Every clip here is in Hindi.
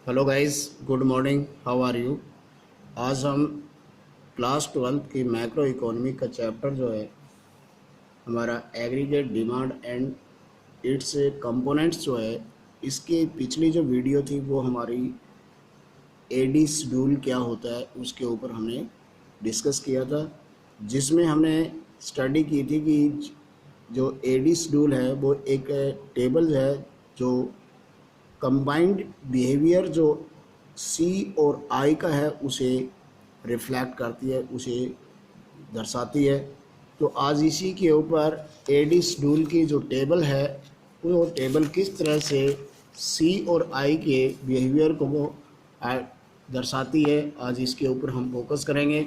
Hello guys, good morning. How are you. आज हम क्लास 12th की मैक्रो इकोनॉमी का चैप्टर जो है हमारा aggregate demand and it's components जो है, इसकी पिछली जो वीडियो थी वो हमारी एडी शेड्यूल क्या होता है उसके ऊपर हमने डिस्कस किया था, जिसमें हमने स्टडी की थी कि जो एडी शेड्यूल है वो एक टेबल है जो कंबाइंड बिहेवियर जो सी और आई का है उसे रिफ्लेक्ट करती है, उसे दर्शाती है। तो आज इसी के ऊपर एडी शेड्यूल की जो टेबल है वो टेबल किस तरह से सी और आई के बिहेवियर को वो दर्शाती है, आज इसके ऊपर हम फोकस करेंगे।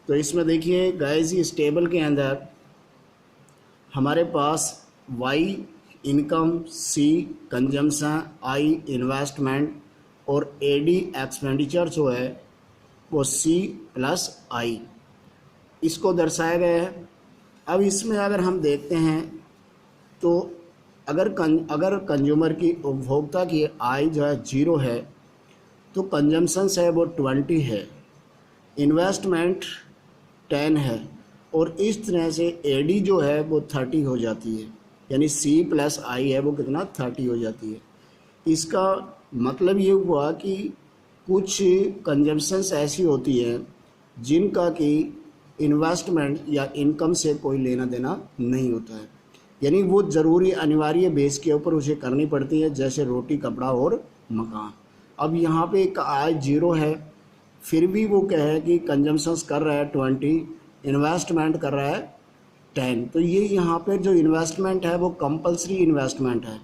तो इसमें देखिए गाइस, इस टेबल के अंदर हमारे पास Y income, C consumption, I investment और एडी एक्सपेंडिचर जो है वो सी प्लस आई इसको दर्शाया गया है। अब इसमें अगर हम देखते हैं तो अगर कंज्यूमर की, उपभोक्ता की आय जो है 0 है तो कंजम्पशंस है वो 20 है, इन्वेस्टमेंट 10 है और इस तरह से एडी जो है वो 30 हो जाती है, यानी सी प्लस आई है वो कितना 30 हो जाती है। इसका मतलब ये हुआ कि कुछ कंजम्पशंस ऐसी होती हैं जिनका कि इन्वेस्टमेंट या इनकम से कोई लेना देना नहीं होता है, यानी वो ज़रूरी अनिवार्य बेस के ऊपर उसे करनी पड़ती है, जैसे रोटी, कपड़ा और मकान। अब यहाँ पे एक आय 0 है, फिर भी वो क्या है कि कंजम्पशंस कर रहा है 20, इन्वेस्टमेंट कर रहा है 10। तो ये यहाँ पे जो इन्वेस्टमेंट है वो कंपलसरी इन्वेस्टमेंट है,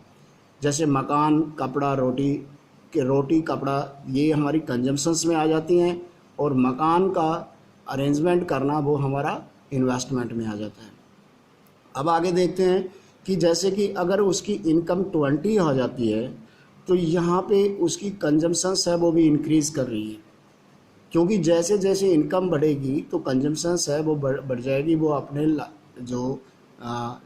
जैसे मकान, कपड़ा, रोटी कपड़ा ये हमारी कंजम्पशंस में आ जाती हैं और मकान का अरेंजमेंट करना वो हमारा इन्वेस्टमेंट में आ जाता है। अब आगे देखते हैं कि जैसे कि अगर उसकी इनकम 20 हो जाती है तो यहाँ पे उसकी कंजम्पशंस है वो भी इंक्रीज़ कर रही है, क्योंकि जैसे जैसे इनकम बढ़ेगी तो कंजम्पशंस है वो बढ़ जाएगी, वो अपने जो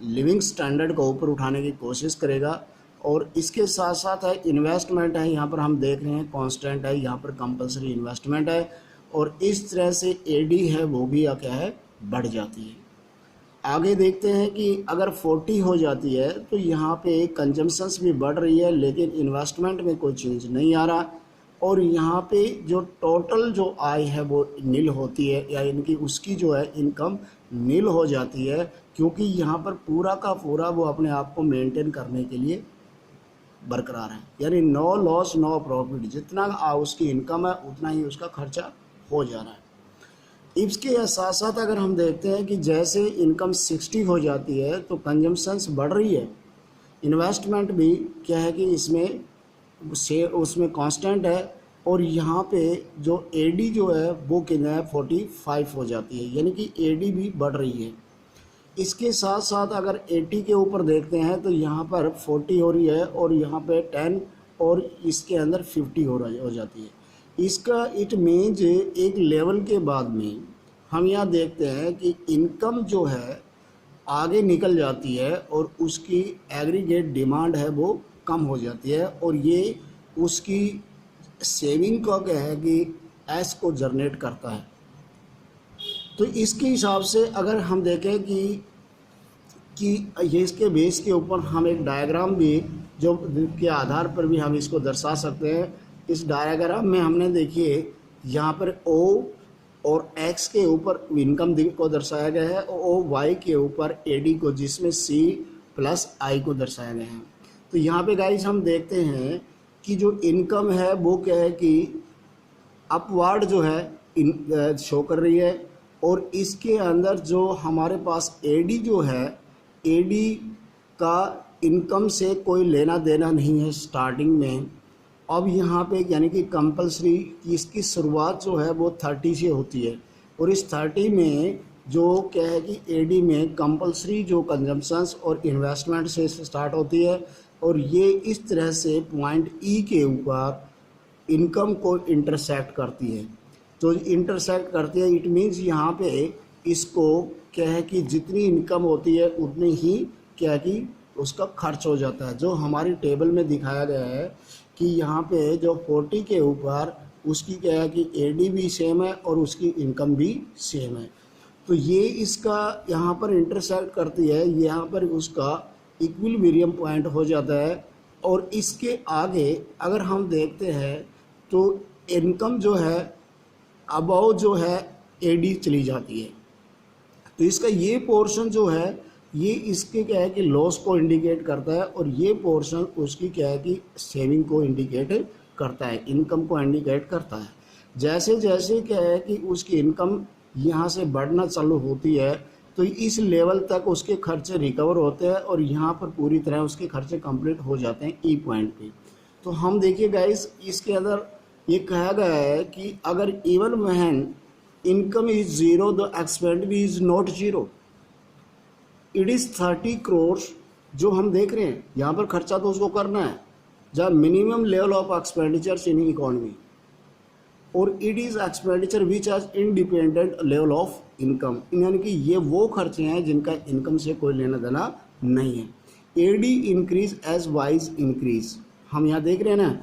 लिविंग स्टैंडर्ड को ऊपर उठाने की कोशिश करेगा। और इसके साथ साथ है इन्वेस्टमेंट है, यहाँ पर हम देख रहे हैं कांस्टेंट है, यहाँ पर कंपलसरी इन्वेस्टमेंट है और इस तरह से एडी है वो भी क्या है बढ़ जाती है। आगे देखते हैं कि अगर 40 हो जाती है तो यहाँ पे कंजम्पशंस भी बढ़ रही है लेकिन इन्वेस्टमेंट में कोई चेंज नहीं आ रहा और यहाँ पे जो टोटल जो आय है वो नील होती है, या इनकी उसकी जो है इनकम नील हो जाती है, क्योंकि यहाँ पर पूरा का पूरा वो अपने आप को मेंटेन करने के लिए बरकरार है, यानी नो लॉस नो प्रॉफिट, जितना उसकी इनकम है उतना ही उसका खर्चा हो जा रहा है। इसके साथ साथ अगर हम देखते हैं कि जैसे इनकम 60 हो जाती है तो कंजम्पशंस बढ़ रही है, इन्वेस्टमेंट भी क्या है कि उसमें कांस्टेंट है और यहाँ पे जो एडी जो है वो कितना है 45 हो जाती है, यानी कि एडी भी बढ़ रही है। इसके साथ साथ अगर 80 के ऊपर देखते हैं तो यहाँ पर 40 हो रही है और यहाँ पे 10 और इसके अंदर 50 हो जाती है। इसका इट मीन्स एक लेवल के बाद में हम यहाँ देखते हैं कि इनकम जो है आगे निकल जाती है और उसकी एग्रीगेट डिमांड है वो कम हो जाती है और ये उसकी सेविंग का क्या है कि एस को जनरेट करता है। तो इसके हिसाब से अगर हम देखें कि ये इसके बेस के ऊपर हम एक डायग्राम भी जो के आधार पर भी हम इसको दर्शा सकते हैं। इस डायग्राम में हमने देखिए यहाँ पर ओ और एक्स के ऊपर इनकम को दर्शाया गया है और ओ वाई के ऊपर एडी को, जिसमें सी प्लस आई को दर्शाया गया है। तो यहाँ पे गाइस हम देखते हैं कि जो इनकम है वो क्या है कि अपवार्ड जो है शो कर रही है और इसके अंदर जो हमारे पास एडी जो है, एडी का इनकम से कोई लेना देना नहीं है स्टार्टिंग में। अब यहाँ पे यानी कि कंपलसरी इसकी शुरुआत जो है वो 30 से होती है और इस 30 में जो क्या है कि एडी में कंपलसरी जो कंजम्पशंस और इन्वेस्टमेंट से स्टार्ट होती है और ये इस तरह से पॉइंट ई के ऊपर इनकम को इंटरसेक्ट करती है। तो इंटरसेक्ट करती है इट मीन्स यहाँ पे इसको क्या है कि जितनी इनकम होती है उतनी ही क्या है कि उसका खर्च हो जाता है। जो हमारी टेबल में दिखाया गया है कि यहाँ पे जो 40 के ऊपर उसकी क्या है कि एडी भी सेम है और उसकी इनकम भी सेम है। तो ये इसका यहाँ पर इंटरसेक्ट करती है, यहाँ पर उसका इक्विलिब्रियम पॉइंट हो जाता है। और इसके आगे अगर हम देखते हैं तो इनकम जो है अबव जो है एडी चली जाती है। तो इसका ये पोर्शन जो है ये इसके क्या है कि लॉस को इंडिकेट करता है और ये पोर्शन उसकी क्या है कि सेविंग को इंडिकेट करता है, इनकम को इंडिकेट करता है। जैसे जैसे क्या है कि उसकी इनकम यहाँ से बढ़ना चालू होती है तो इस लेवल तक उसके खर्चे रिकवर होते हैं और यहाँ पर पूरी तरह उसके खर्चे कंप्लीट हो जाते हैं ई पॉइंट पे। तो हम देखिए गाइस इसके अंदर ये कहा गया है कि अगर even when income is zero the expenditure is not zero, it is 30 crore जो हम देख रहे हैं यहाँ पर खर्चा तो उसको करना है जब minimum level of expenditure in economy, और it is expenditure which is independent level of income, यानी कि ये वो खर्चे हैं जिनका इनकम से कोई लेना देना नहीं है। AD increase as Y is increase, हम यहाँ देख रहे हैं ना,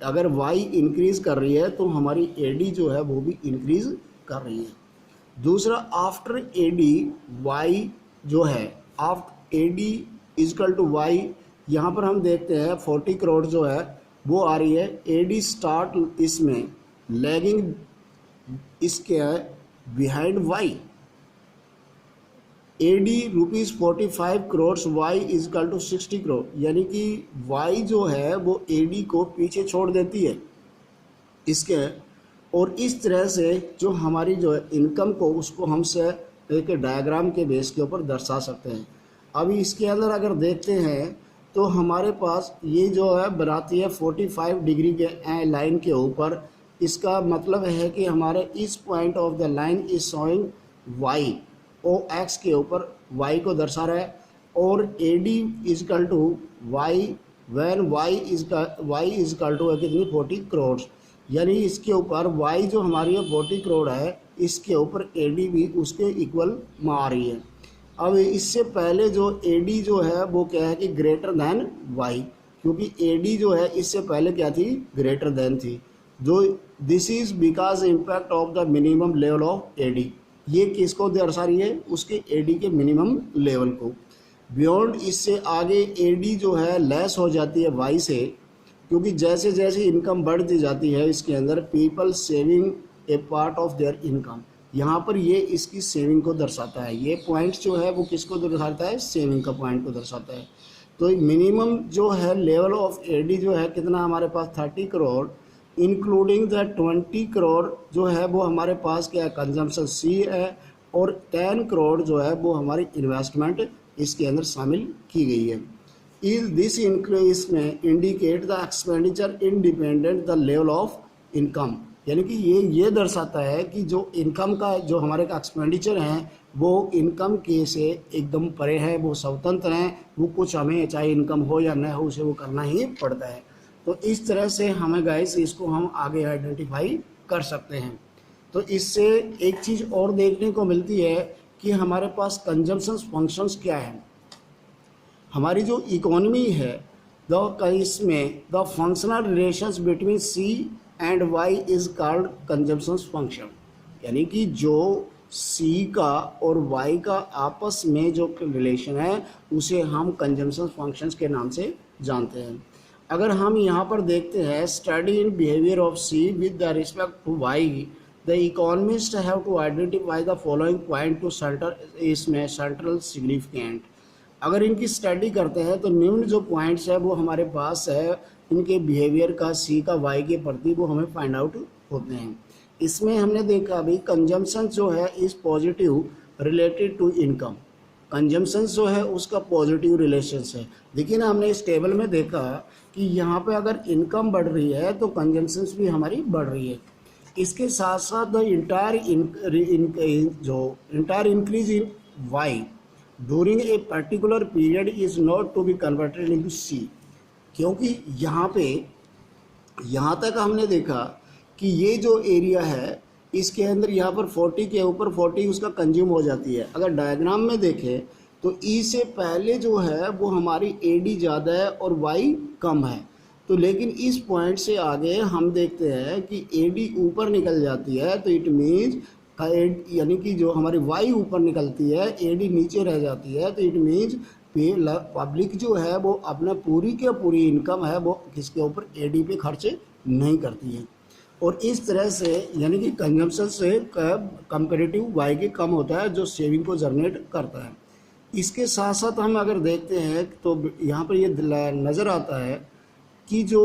अगर वाई इंक्रीज कर रही है तो हमारी एडी जो है वो भी इंक्रीज कर रही है। दूसरा आफ्टर एडी वाई जो है, after AD equal to Y, यहाँ पर हम देखते हैं 40 करोड़ जो है वो आ रही है। एडी स्टार्ट इसमें लैगिंग इसके behind Y, AD ₹45 crore, Y equal to 60 crore, यानी कि वाई जो है वो एडी को पीछे छोड़ देती है इसके। और इस तरह से जो हमारी जो है इनकम को उसको हमसे एक डायग्राम के बेस के ऊपर दर्शा सकते हैं। अभी इसके अंदर अगर देखते हैं तो हमारे पास ये जो है बनाती है 45 डिग्री के लाइन के ऊपर, इसका मतलब है कि हमारे इस point of the line is showing Y, O X के ऊपर वाई को दर्शा रहा है। और A D equal to Y when Y equal to कितनी 40 करोड़, यानी इसके ऊपर वाई जो हमारी 40 करोड़ है इसके ऊपर ए डी भी उसके इक्वल में आ रही है। अब इससे पहले जो ए डी जो है वो क्या है कि ग्रेटर दैन वाई, क्योंकि ए डी जो है इससे पहले क्या थी, ग्रेटर दैन थी। जो this is because impact of the minimum level of A D, ये किसको दर्शा रही है, उसके ए डी के मिनिमम लेवल को। बियॉन्ड इससे आगे ए डी जो है लेस हो जाती है वाई से, क्योंकि जैसे जैसे इनकम बढ़ती जाती है इसके अंदर people saving A part of their income, यहाँ पर ये इसकी सेविंग को दर्शाता है। ये पॉइंट्स जो है वो किसको दर्शाता है, सेविंग का पॉइंट को दर्शाता है। तो मिनिमम जो है लेवल ऑफ एडी जो है कितना हमारे पास 30 करोड़, इंक्लूडिंग द 20 करोड़ जो है वो हमारे पास क्या है, कंजम्पशन सी है, और 10 करोड़ जो है वो हमारी इन्वेस्टमेंट इसके अंदर शामिल की गई है। इज दिस इंक्रीज में indicate the expenditure independent the level of income, यानी कि ये दर्शाता है कि जो इनकम का जो हमारे का एक्सपेंडिचर हैं वो इनकम के से एकदम परे है, वो स्वतंत्र हैं, वो कुछ हमें चाहे इनकम हो या न हो उसे वो करना ही पड़ता है। तो इस तरह से हमें गाइस इसको हम आगे आइडेंटिफाई कर सकते हैं। तो इससे एक चीज़ और देखने को मिलती है कि हमारे पास कंजम्पशन फंक्शंस क्या है। हमारी जो इकोनॉमी है इसमें the functional relations between C and Y is called consumption function, यानी कि जो सी का और वाई का आपस में जो रिलेशन है उसे हम कंजम्पशन फंक्शंस के नाम से जानते हैं। अगर हम यहाँ पर देखते हैं study in behaviour of C with the respect to Y, the economist have to identify the following point to centre इसमें सेंट्रल सिग्निफिकेंट। अगर इनकी स्टडी करते हैं तो निम्न जो पॉइंट्स है वो हमारे पास है, इनके बिहेवियर का सी का वाई के प्रति वो हमें फाइंड आउट होते हैं। इसमें हमने देखा अभी कंजम्पशन जो है is positive related to income, consumption जो है उसका पॉजिटिव रिलेशंस है। देखिए ना, हमने इस टेबल में देखा कि यहाँ पे अगर इनकम बढ़ रही है तो कंजम्पशन भी हमारी बढ़ रही है। इसके साथ साथ the entire increase in Y during a particular period is not to be converted into C, क्योंकि यहाँ तक हमने देखा कि ये जो एरिया है इसके अंदर यहाँ पर 40 के ऊपर 40 उसका कंज्यूम हो जाती है। अगर डायग्राम में देखें तो ई से पहले जो है वो हमारी एडी ज़्यादा है और वाई कम है। तो लेकिन इस पॉइंट से आगे हम देखते हैं कि एडी ऊपर निकल जाती है, तो इट मीन्स यानी कि जो हमारी वाई ऊपर निकलती है, एडी नीचे रह जाती है, तो इट मीन्स पब्लिक जो है वो अपना पूरी के पूरी इनकम है वो किसके ऊपर, एडी पे खर्च नहीं करती है। और इस तरह से यानी कि कंजम्पशन से कंपेरेटिव वाई के कम होता है जो सेविंग को जनरेट करता है। इसके साथ साथ हम अगर देखते हैं तो यहाँ पर ये नज़र आता है कि जो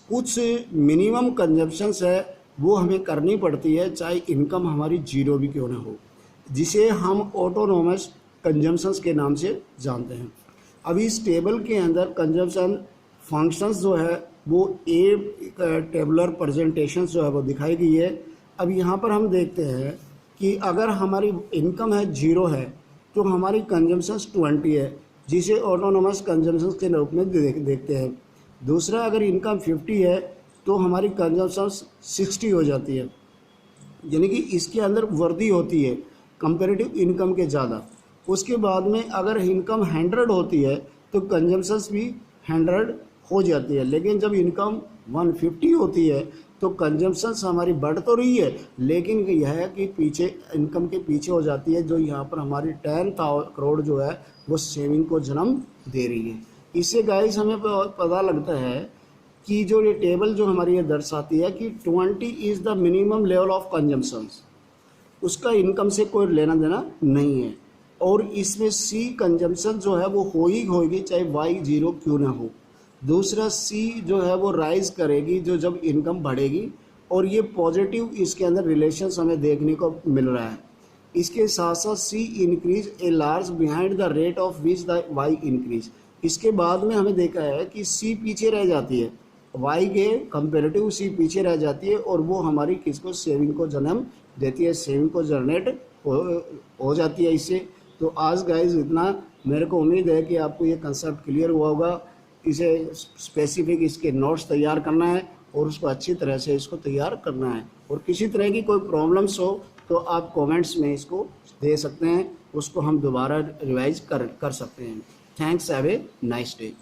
कुछ मिनिमम कंजम्पशंस है वो हमें करनी पड़ती है, चाहे इनकम हमारी जीरो भी क्यों ना हो, जिसे हम ऑटोनोमस कंजम्पशंस के नाम से जानते हैं। अभी इस टेबल के अंदर कंजम्पशन फंक्शंस जो है वो टेबुलर प्रेजेंटेशन जो है वो दिखाई गई है। अब यहाँ पर हम देखते हैं कि अगर हमारी इनकम है जीरो है तो हमारी कंजम्पशंस 20 है, जिसे ऑटोनोमस कंजम्पशंस के रूप में देखते हैं। दूसरा, अगर इनकम 50 है तो हमारी कंजम्पशंस 60 हो जाती है, यानी कि इसके अंदर वृद्धि होती है कंपेरेटिव इनकम के ज़्यादा। उसके बाद में अगर इनकम 100 होती है तो कंजम्पशंस भी 100 हो जाती है, लेकिन जब इनकम 150 होती है तो कंजम्पशंस हमारी बढ़ तो रही है, लेकिन यह है कि पीछे इनकम के पीछे हो जाती है, जो यहाँ पर हमारी 10 करोड़ जो है वो सेविंग को जन्म दे रही है। इससे गाइस हमें पता लगता है कि जो ये टेबल जो हमारी ये दर्शाती है कि 20 is the minimum level of consumptions, उसका इनकम से कोई लेना देना नहीं है। और इसमें सी कंजम्पशन जो है वो हो ही होगी चाहे वाई जीरो क्यों ना हो। दूसरा, सी जो है वो राइज करेगी जो जब इनकम बढ़ेगी, और ये पॉजिटिव इसके अंदर रिलेशंस हमें देखने को मिल रहा है। इसके साथ साथ C increase a large behind the rate of which the Y increase. इसके बाद में हमें देखा है कि सी पीछे रह जाती है, वाई के कंपेरेटिव सी पीछे रह जाती है, और वो हमारी किसको, सेविंग को जन्म देती है, सेविंग को जनरेट हो जाती है इससे। तो आज गाइज इतना, मेरे को उम्मीद है कि आपको ये कंसेप्ट क्लियर हुआ होगा। इसे स्पेसिफिक इसके नोट्स तैयार करना है और उसको अच्छी तरह से इसको तैयार करना है। और किसी तरह की कोई प्रॉब्लम्स हो तो आप कमेंट्स में इसको दे सकते हैं, उसको हम दोबारा रिवाइज कर सकते हैं। Thanks, have a nice day.